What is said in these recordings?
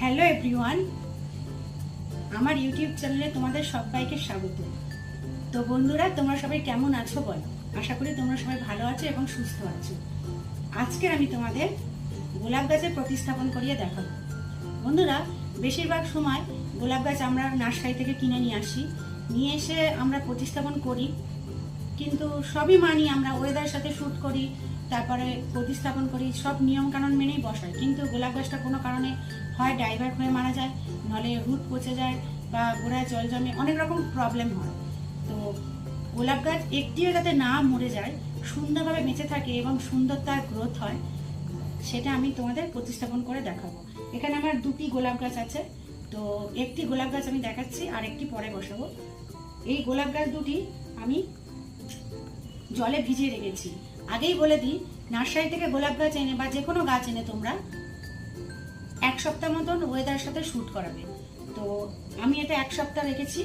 Hello everyone, আমার YouTube চ্যানেলে তোমাদের সবাইকে স্বাগত। তো বন্ধুরা, তোমরা সবাই কেমন আছো বলো? আশা করি তোমরা সবাই ভালো আছো এবং সুস্থ আছো। আজকে আমি তোমাদের গোলাপ গাছের প্রতিস্থাপন করিয়ে দেখাবো। বন্ধুরা, বেশিরভাগ সময় গোলাপ গাছ আমরা নার্সারি থেকে কিনে নিয়ে আসি, নিয়ে এসে আমরা প্রতিস্থাপন করি, কিন্তু সবই মানি, আমরা ওয়েদারের সাথে শ্যুট করি, তারপরে প্রতিস্থাপন করি, সব নিয়ম কানুন মেনেই বসাই। কিন্তু গোলাপ গাছটা কোনো কারণে হয় ডাইভার্ট হয়ে মারা যায়, নলে রুট পচে যায়, বা গোড়ায় জল জমে, অনেক রকম প্রবলেম হয়। তো গোলাপ গাছ একটিও যাতে না মরে যায়, সুন্দরভাবে বেঁচে থাকে এবং সুন্দর তার গ্রোথ হয়, সেটা আমি তোমাদের প্রতিস্থাপন করে দেখাবো। এখানে আমার দুটি গোলাপ গাছ আছে, তো একটি গোলাপ গাছ আমি দেখাচ্ছি আর একটি পরে বসাবো। এই গোলাপ গাছ দুটি আমি জলে ভিজিয়ে রেখেছি। আগেই বলে দিই, নার্সারি থেকে গোলাপ গাছ এনে বা যে কোনো গাছ এনে তোমরা 1 সপ্তাহ মতন ওয়েদারের সাথে শ্যুট করাবে। তো আমি এটা 1 সপ্তাহ রেখেছি,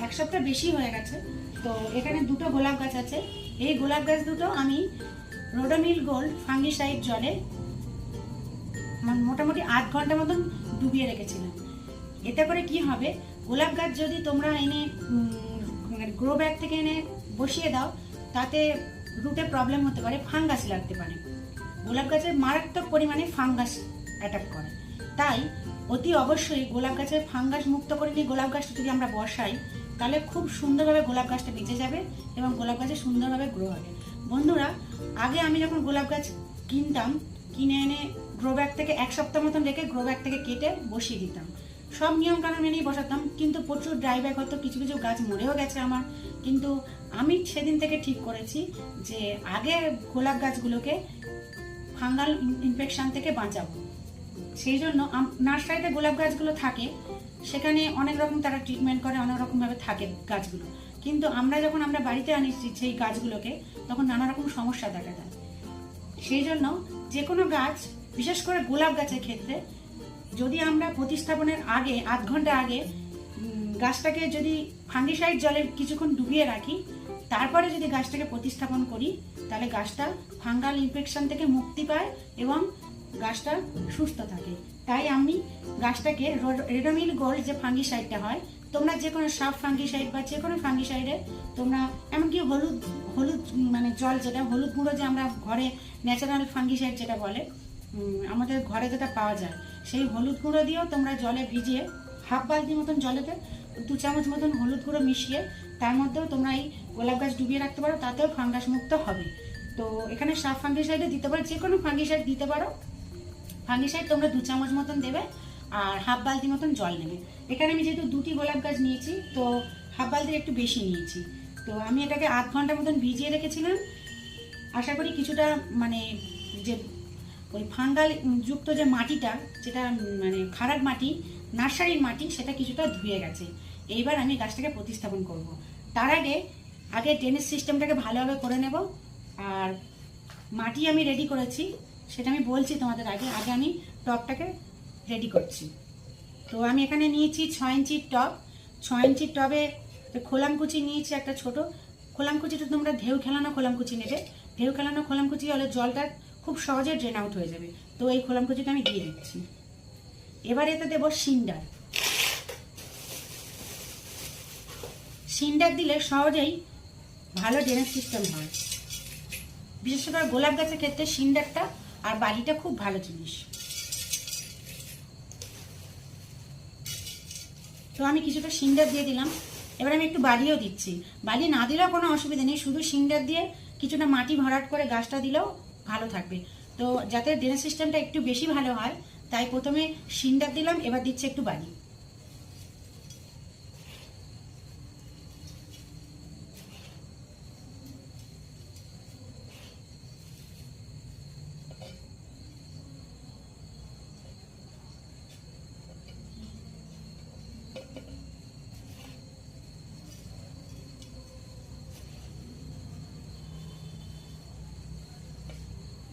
1 সপ্তাহ বেশি হয়ে গেছে। তো এখানে দুটো গোলাপ গাছ আছে। এই গোলাপ গাছ দুটো আমি রোডোনিল গোল্ড ফাঙ্গিসাইড জলে মোটামুটি 8 ঘন্টা মতন ডুবিয়ে রেখেছিলাম। এতে করে কি হবে, গোলাপ গাছ যদি তোমরা এনে গ্রো ব্যাগ থেকে এনে বসিয়ে দাও, তাতে রুটে প্রবলেম হতে পারে, ফাঙ্গাস লাগতে পারে। গোলাপ গাছের মারাত্মক পরিমাণে ফাঙ্গাস অ্যাটাক করে। তাই অতি অবশ্যই গোলাপ গাছের ফাঙ্গাস মুক্ত করে নিয়ে গোলাপ গাছটা যদি আমরা বসাই, তাহলে খুব সুন্দরভাবে গোলাপ গাছটা বেঁচে যাবে এবং গোলাপ গাছে সুন্দরভাবে গ্রো হবে। বন্ধুরা, আগে আমি যখন গোলাপ গাছ কিনতাম, কিনে এনে গ্রো ব্যাগ থেকে 1 সপ্তাহ মতন রেখে গ্রো ব্যাগ থেকে কেটে বসিয়ে দিতাম, সব নিয়ম কানুন মেনেই বসাতাম। কিন্তু প্রচুর ড্রাই ব্যাগ হতো, কিছু কিছু গাছ মরেও গেছে আমার। কিন্তু আমি সেদিন থেকে ঠিক করেছি যে আগে গোলাপ গাছগুলোকে ফাঙ্গাল ইনফেকশন থেকে বাঁচাবো। সেই জন্য নার্সারিতে গোলাপ গাছগুলো থাকে, সেখানে অনেক রকম তারা ট্রিটমেন্ট করে, অনেক রকমভাবে থাকে গাছগুলো। কিন্তু আমরা বাড়িতে আনি সেই গাছগুলোকে, তখন নানা রকম সমস্যা দেখা যায়। সেই জন্য যে কোনো গাছ, বিশেষ করে গোলাপ গাছের ক্ষেত্রে, যদি আমরা প্রতিস্থাপনের আগে 8 ঘন্টা আগে গাছটাকে যদি ফাঙ্গিসাইড জলে কিছুক্ষণ ডুবিয়ে রাখি, তারপরে যদি গাছটাকে প্রতিস্থাপন করি, তাহলে গাছটা ফাঙ্গাল ইনফেকশন থেকে মুক্তি পায় এবং গাছটা সুস্থ থাকে। তাই আমি গাছটাকে রোডোনিল গোল্ড যে ফাঙ্গিসাইডটা হয়, তোমরা যে কোনো সাব ফাঙ্গিসাইড বা যে কোনো ফাঙ্গিসাইডে তোমরা, এমনকি হলুদ হলুদ মানে জল, যেটা হলুদ গুঁড়ো, যে আমরা ঘরে ন্যাচারাল ফাঙ্গিসাইড যেটা বলে, আমাদের ঘরে যেটা পাওয়া যায়, সেই হলুদ গুঁড়ো দিয়েও তোমরা জলে ভিজিয়ে হাফ বালতি মতন জলেতে 2 চামচ মতন হলুদ গুঁড়ো মিশিয়ে তার মধ্যেও তোমরা এই গোলাপ গাছ ডুবিয়ে রাখতে পারো, তাতেও ফাঙ্গাস মুক্ত হবে। তো এখানে সাব ফাঙ্গিসাইডে দিতে পারো, যে কোনো ফাঙ্গিসাইড দিতে পারো। ফাঙ্গিসাইড তোমরা 2 চামচ মতন দেবে আর হাফ বালতি মতন জল নেবে। এখানে আমি যেহেতু দুটি গোলাপ গাছ নিয়েছি, তো হাফ বালতির একটু বেশি নিয়েছি। তো আমি এটাকে 8 ঘন্টা মতন ভিজিয়ে রেখেছিলাম। আশা করি কিছুটা মানে যে ওই ফাঙ্গাল যুক্ত যে মাটিটা, যেটা মানে খারাপ মাটি, নার্সারির মাটি, সেটা কিছুটা ধুয়ে গেছে। এইবার আমি গাছটাকে প্রতিস্থাপন করব। তার আগে ড্রেনেজ সিস্টেমটাকে ভালোভাবে করে নেব। আর মাটি আমি রেডি করেছি, সেটা আমি বলছি তোমাদের। আগে আমি টবটাকে রেডি করছি। তো আমি এখানে নিয়েছি 6 ইঞ্চির টব। 6 ইঞ্চির টবে খোলামকুচি নিয়েছি, একটা ছোট খোলামকুচিটা তোমরা ঢেউ খেলানো খোলামকুচি নেবে। ঢেউ খেলানো খোলামকুচি হলে জলটা খুব সহজে ড্রেন আউট হয়ে যাবে। তো এই খোলামকুচিটা আমি দিয়ে দিচ্ছি। এবার এতে দেবো সিন্ডার। সিন্ডার দিলে সহজেই ভালো ড্রেনেজ সিস্টেম হয়। বিশেষ করে গোলাপ গাছের ক্ষেত্রে সিন্ডারটা আর বালিটা খুব ভালো জিনিস। তো আমি কিছুটা সিন্ডার দিয়ে দিলাম। এবার আমি একটু বালিও দিচ্ছি। বালি না দিলেও কোনো অসুবিধা নেই, শুধু সিন্ডার দিয়ে কিছুটা মাটি ভরাট করে গাছটা দিলেও ভালো থাকবে। তো যাতে ড্রেনেজ সিস্টেমটা একটু বেশি ভালো হয়, তাই প্রথমে সিন্ডার দিলাম, এবার দিচ্ছি একটু বালি।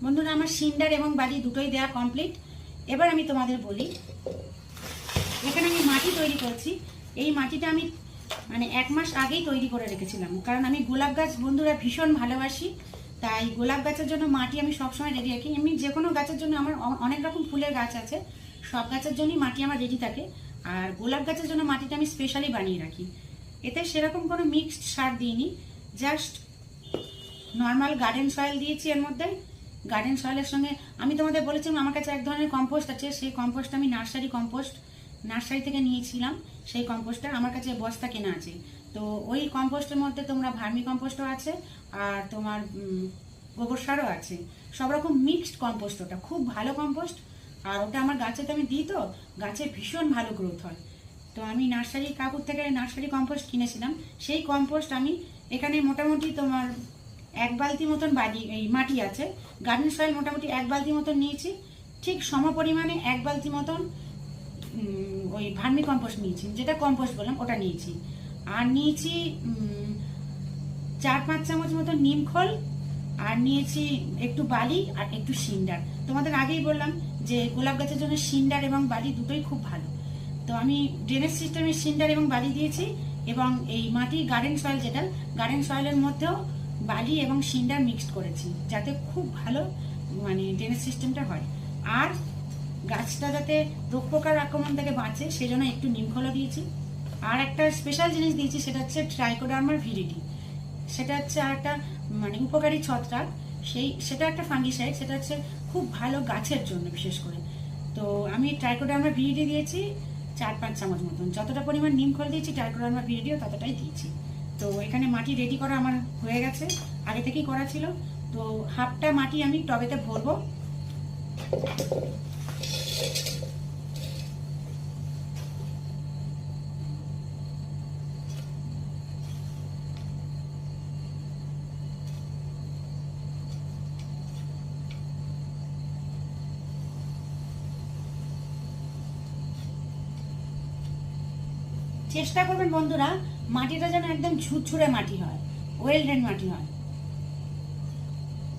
বন্ধুরা, আমার সিন্ডার এবং বালি দুটোই দেওয়া কমপ্লিট। এবার আমি তোমাদের বলি, এখানে আমি মাটি তৈরি করেছি। এই মাটিটা আমি মানে 1 মাস আগেই তৈরি করে রেখেছিলাম, কারণ আমি গোলাপ গাছ বন্ধুরা ভীষণ ভালোবাসি। তাই গোলাপ গাছের জন্য মাটি আমি সবসময় রেডি রাখি। এমনি যে কোনো গাছের জন্য, আমার অনেক রকম ফুলের গাছ আছে, সব গাছের জন্যই মাটি আমার রেডি থাকে, আর গোলাপ গাছের জন্য মাটিটা আমি স্পেশালি বানিয়ে রাখি। এতে সেরকম কোনো মিক্সড সার দিইনি, জাস্ট নর্মাল গার্ডেন সয়েল দিয়েছি। এর মধ্যে গার্ডেন সয়েলের সঙ্গে আমি তোমাদের বলেছিলাম আমার কাছে এক ধরনের কম্পোস্ট আছে, সেই কম্পোস্ট আমি নার্সারি থেকে নিয়েছিলাম। সেই কম্পোস্টটা আমার কাছে বস্তা কেনা আছে। তো ওই কম্পোস্টের মধ্যে তোমরা ভার্মি কম্পোস্টও আছে, আর তোমার গোবর সারও আছে, সব রকম মিক্সড কম্পোস্ট। ওটা খুব ভালো কম্পোস্ট, আর ওটা আমার গাছেতে আমি দিই, তো গাছে ভীষণ ভালো গ্রোথ হয়। তো আমি নার্সারি কাকুর থেকে নার্সারি কম্পোস্ট কিনেছিলাম। সেই কম্পোস্ট আমি এখানে মোটামুটি তোমার 1 বালতি মতন এই মাটি আছে, গার্ডেন সয়েল মোটামুটি 1 বালতি মতন নিয়েছি, ঠিক সম পরিমাণে 1 বালতি মতন ওই ভার্মি কম্পোস্ট নিয়েছি, যেটা কম্পোস্ট বললাম ওটা নিয়েছি। আর নিয়েছি 4-5 চামচ মতন নিম খোল, আর নিয়েছি একটু বালি আর একটু সিন্ডার। তোমাদের আগেই বললাম যে গোলাপ গাছের জন্য সিন্ডার এবং বালি দুটোই খুব ভালো। তো আমি ড্রেনেজ সিস্টেমে সিন্ডার এবং বালি দিয়েছি, এবং এই মাটি গার্ডেন সয়েল, যেটা গার্ডেন সয়েলের মধ্যেও বালি এবং সিন্ডার মিক্সড করেছি, যাতে খুব ভালো মানে ড্রেনেজ সিস্টেমটা হয়। আর গাছটা যাতে রোগ পোকার আক্রমণ থেকে বাঁচে সেজন্য একটু নিমখোলও দিয়েছি। আর একটা স্পেশাল জিনিস দিয়েছি, সেটা হচ্ছে ট্রাইকোডার্মা ভিরিডি। সেটা হচ্ছে আর একটা মানে উপকারী ছত্রাক, সেটা একটা ফাঙ্গিসাইড, সেটা হচ্ছে খুব ভালো গাছের জন্য বিশেষ করে। তো আমি ট্রাইকোডার্মা ভিরিডি দিয়েছি 4-5 চামচ মতন। যতটা পরিমাণ নিমখোল দিয়েছি ট্রাইকোডার্মা ভিরিডিও ততটাই দিয়েছি। তো এখানে মাটি রেডি করা আমার হয়ে গেছে, আগে থেকেই করা ছিল। তো হাফটা মাটি আমি টবেতে ভরবো। চেষ্টা করবেন বন্ধুরা মাটিটা যেন একদম ঝুরঝুরে মাটি হয়, ওয়েল ড্রেন মাটি হয়।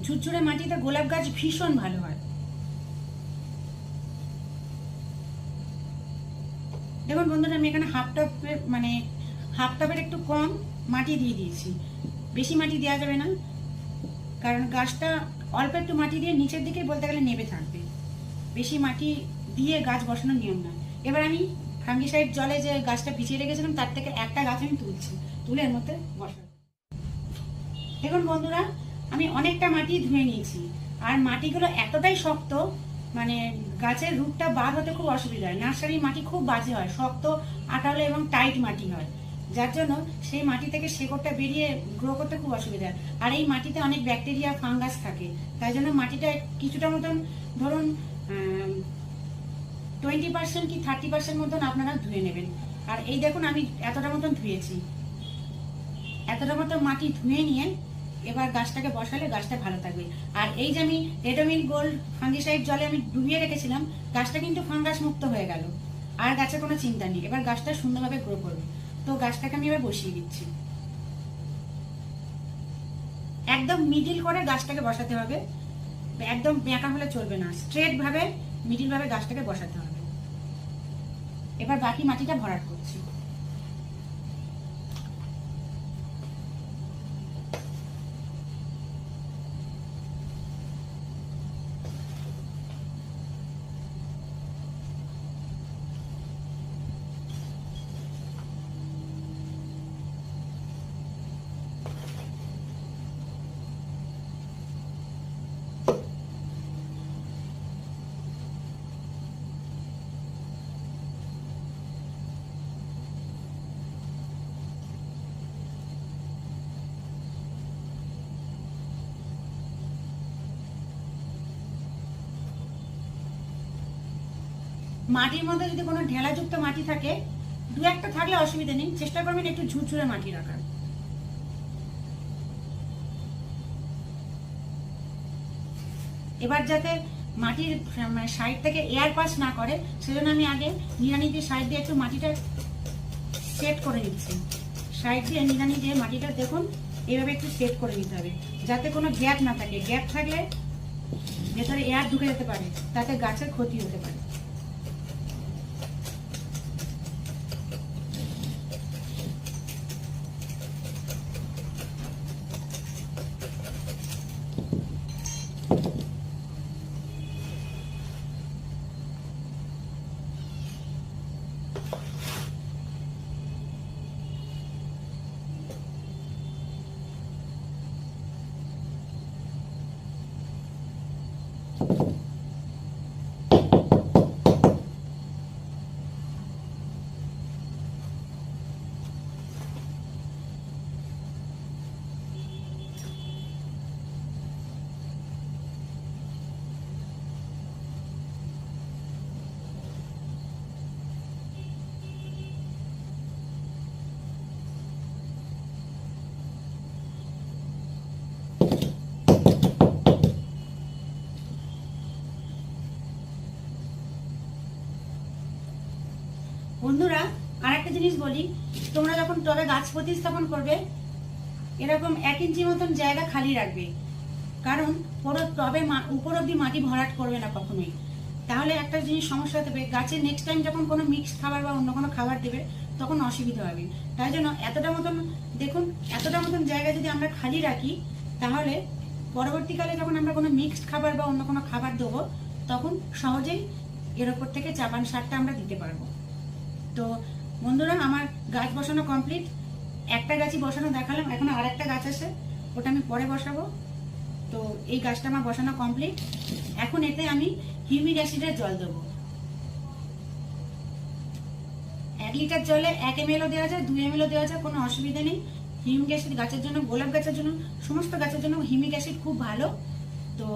ঝুরঝুরে মাটিতে গোলাপ গাছ ভীষণ ভালো হয়। দেখুন বন্ধুরা, আমি এখানে হাফ টপের একটু কম মাটি দিয়ে দিয়েছি। বেশি মাটি দেওয়া যাবে না, কারণ গাছটা অল্প একটু মাটি দিয়ে নিচের দিকে বলতে গেলে নেবে থাকবে। বেশি মাটি দিয়ে গাছ বসানোর নিয়ম না। এবার আমি ফাঙ্গিসাইড জলে যে গাছটা ভিজিয়ে রেখেছিলাম তার থেকে একটা গাছ আমি তুলে এর মধ্যে বসাবো। দেখুন বন্ধুরা, আমি অনেকটা মাটি ধুয়ে নিয়েছি, আর মাটিগুলো এতটাই শক্ত মানে গাছের রুটটা বার হতে খুব অসুবিধা হয়। নার্সারির মাটি খুব বাজে হয়, শক্ত, আঠালো এবং টাইট মাটি হয়, যার জন্য সেই মাটি থেকে শেকড়টা বেরিয়ে গ্রো করতে খুব অসুবিধা হয়। আর এই মাটিতে অনেক ব্যাকটেরিয়া ফাঙ্গাস থাকে, তাই জন্য মাটিটা কিছুটা মতন ধরুন 20% কি 30% মতন আপনারা ধুয়ে নেবেন। আর এই দেখুন আমি এতটা মতন ধুয়েছি, এতটা মতন মাটি ধুয়ে নিয়ে এবার গাছটাকে বসালে গাছটা ভালো থাকবে। আর এই যে আমি রেডোমিল গোল্ড ফাঙ্গিসাইড জলে আমি ডুবিয়ে রেখেছিলাম, গাছটা কিন্তু ফাঙ্গাস মুক্ত হয়ে গেল, আর গাছের কোনো চিন্তা নেই, এবার গাছটা সুন্দরভাবে গ্রো করবে। তো গাছটাকে আমি এবার বসিয়ে দিচ্ছি। একদম মিডিল করে গাছটাকে বসাতে হবে, একদম বেঁকা হলে চলবে না, স্ট্রেট ভাবে মিডিল ভাবে গাছটাকে বসাতে হবে। এবার বাকি মাটিটা ভরাট করছি। মাটির মধ্যে যদি কোনো ঢেলাযুক্ত মাটি থাকে, 2-1টা থাকলে অসুবিধা নেই, চেষ্টা করবেন একটু ঝুরঝুরে মাটি রাখার। এবার যাতে মাটির সাইড থেকে এয়ার পাস না করে সেজন্য আমি আগে নিড়ানি দিয়ে সাইড দিয়ে একটু মাটিটা সেট করে নিচ্ছি। সাইড দিয়ে নিড়ানি দিয়ে মাটিটা দেখুন এইভাবে একটু সেট করে নিতে হবে, যাতে কোনো গ্যাপ না থাকে। গ্যাপ থাকলে ভেতরে এয়ার ঢুকে যেতে পারে, তাতে গাছের ক্ষতি হতে পারে। বন্ধুরা, আর একটা জিনিস বলি, তোমরা যখন টবে গাছ প্রতিস্থাপন করবে এরকম 1 ইঞ্চি মতন জায়গা খালি রাখবে, কারণ পুরো টবে উপর অব্দি মাটি ভরাট করবে না কখনোই। তাহলে একটা জিনিস সমস্যা হতে পারে, গাছে নেক্সট টাইম যখন কোনো মিক্সড খাবার বা অন্য কোনো খাবার দেবে তখন অসুবিধা হবে। তাই জন্য এতটা মতন দেখুন, এতটা মতন জায়গা যদি আমরা খালি রাখি, তাহলে পরবর্তীকালে যখন আমরা কোনো মিক্সড খাবার বা অন্য কোনো খাবার দেবো তখন সহজেই এর ওপর থেকে চাপান সারটা আমরা দিতে পারবো। তো বন্ধুরা, আমার গাছ বসানো কমপ্লিট। একটা গাছই বসানো দেখালাম, এখন আর একটা গাছ আছে, ওটা আমি পরে বসাবো। তো এই গাছটা আমার বসানো কমপ্লিট। এখন এতে আমি হিউমিক অ্যাসিডের জল দেবো। 1 লিটার জলে 1 ml দেওয়া যায়, 2 ml দেওয়া যায়, কোনো অসুবিধা নেই। হিউমিক অ্যাসিড গাছের জন্য, গোলাপ গাছের জন্য, সমস্ত গাছের জন্য হিউমিক অ্যাসিড খুব ভালো। তো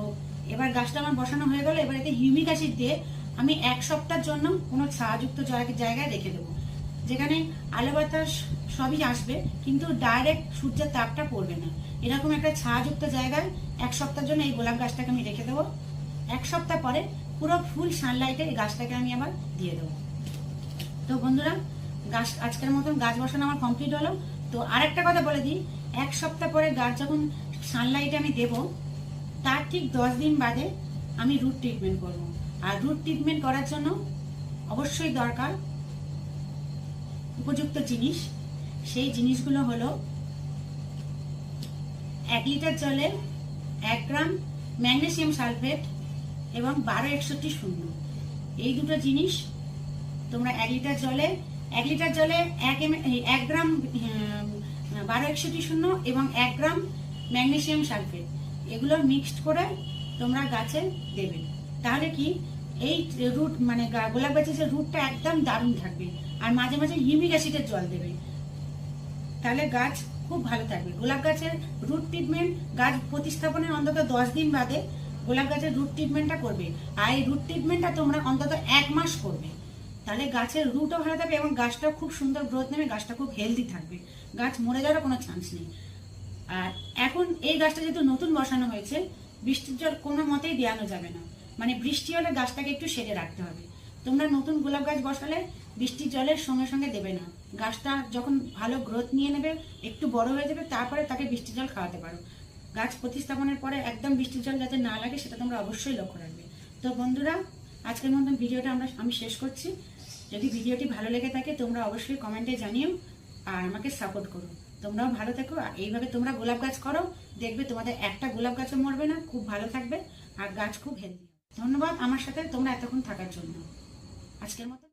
এবার গাছটা আমার বসানো হয়ে গেল। এবার এতে হিউমিক অ্যাসিড দিয়ে আমি 1 সপ্তাহের জন্য কোনো ছায়াযুক্ত জায়গায় রেখে দেবো, যেখানে আলো বাতাস সবই আসবে কিন্তু ডাইরেক্ট সূর্যের তাপটা পড়বে না। এরকম একটা ছায়াযুক্ত জায়গায় 1 সপ্তাহের জন্য এই গোলাপ গাছটাকে আমি রেখে দেবো। 1 সপ্তাহ পরে পুরো ফুল সানলাইটে এই গাছটাকে আমি আবার দিয়ে দেবো। তো বন্ধুরা, গাছ আজকের মতন গাছ বসানো আমার কমপ্লিট হলো। তো আরেকটা কথা বলে দিই, 1 সপ্তাহ পরে গাছ যখন সানলাইটে আমি দেব, তার ঠিক 10 দিন বাদে আমি রুট ট্রিটমেন্ট করব। আর রুট ট্রিটমেন্ট করার জন্য অবশ্যই দরকার উপযুক্ত জিনিস। সেই জিনিসগুলো হলো 1 লিটার জলে 1 গ্রাম ম্যাগনেসিয়াম সালফেট এবং 1261 এই দুটো জিনিস তোমরা 1 লিটার জলে 1 গ্রাম 1261 এবং 1 গ্রাম ম্যাগনেসিয়াম সালফেট এগুলো মিক্সড করে তোমরা গাছে দেবে। তাহলে কি এই রুট মানে গোলাপ গাছের যে রুটটা একদম দারুণ থাকবে। আর মাঝে মাঝে হিউমিক অ্যাসিডের জল দেবে, তাহলে গাছ খুব ভালো থাকবে। গোলাপ গাছের রুট ট্রিটমেন্ট গাছ প্রতিস্থাপনের অন্তত 10 দিন বাদে গোলাপ গাছের রুট ট্রিটমেন্টটা করবে। আর এই রুট ট্রিটমেন্টটা তোমরা অন্তত 1 মাস করবে, তাহলে গাছের রুটও ভালো থাকবে এবং গাছটা খুব সুন্দর গ্রোথ নেবে, গাছটা খুব হেলদি থাকবে, গাছ মরে যাওয়ার কোনো চান্স নেই। আর এখন এই গাছটা যেহেতু নতুন বসানো হয়েছে, বৃষ্টির জল কোনো মতেই দেওয়ানো যাবে না, মানে বৃষ্টি হলে গাছটাকে একটু সেরে রাখতে হবে। তোমরা নতুন গোলাপ গাছ বসালে বৃষ্টির জলের সঙ্গে সঙ্গে দেবে না। গাছটা যখন ভালো গ্রোথ নিয়ে নেবে, একটু বড় হয়ে যাবে, তারপরে তাকে বৃষ্টির জল খাওয়াতে পারো। গাছ প্রতিস্থাপনের পরে একদম বৃষ্টির জল যাতে না লাগে সেটা তোমরা অবশ্যই লক্ষ্য রাখবে। তো বন্ধুরা, আজকের মতন ভিডিওটা আমি শেষ করছি। যদি ভিডিওটি ভালো লেগে থাকে তোমরা অবশ্যই কমেন্টে জানিও আর আমাকে সাপোর্ট করো। তোমরাও ভালো থেকো, আর এইভাবে তোমরা গোলাপ গাছ করো, দেখবে তোমাদের একটা গোলাপ গাছও মরবে না, খুব ভালো থাকবে আর গাছ খুব হেলদি। ধন্যবাদ আমার সাথে তোমরা এতক্ষণ থাকার জন্য। আজকের মতো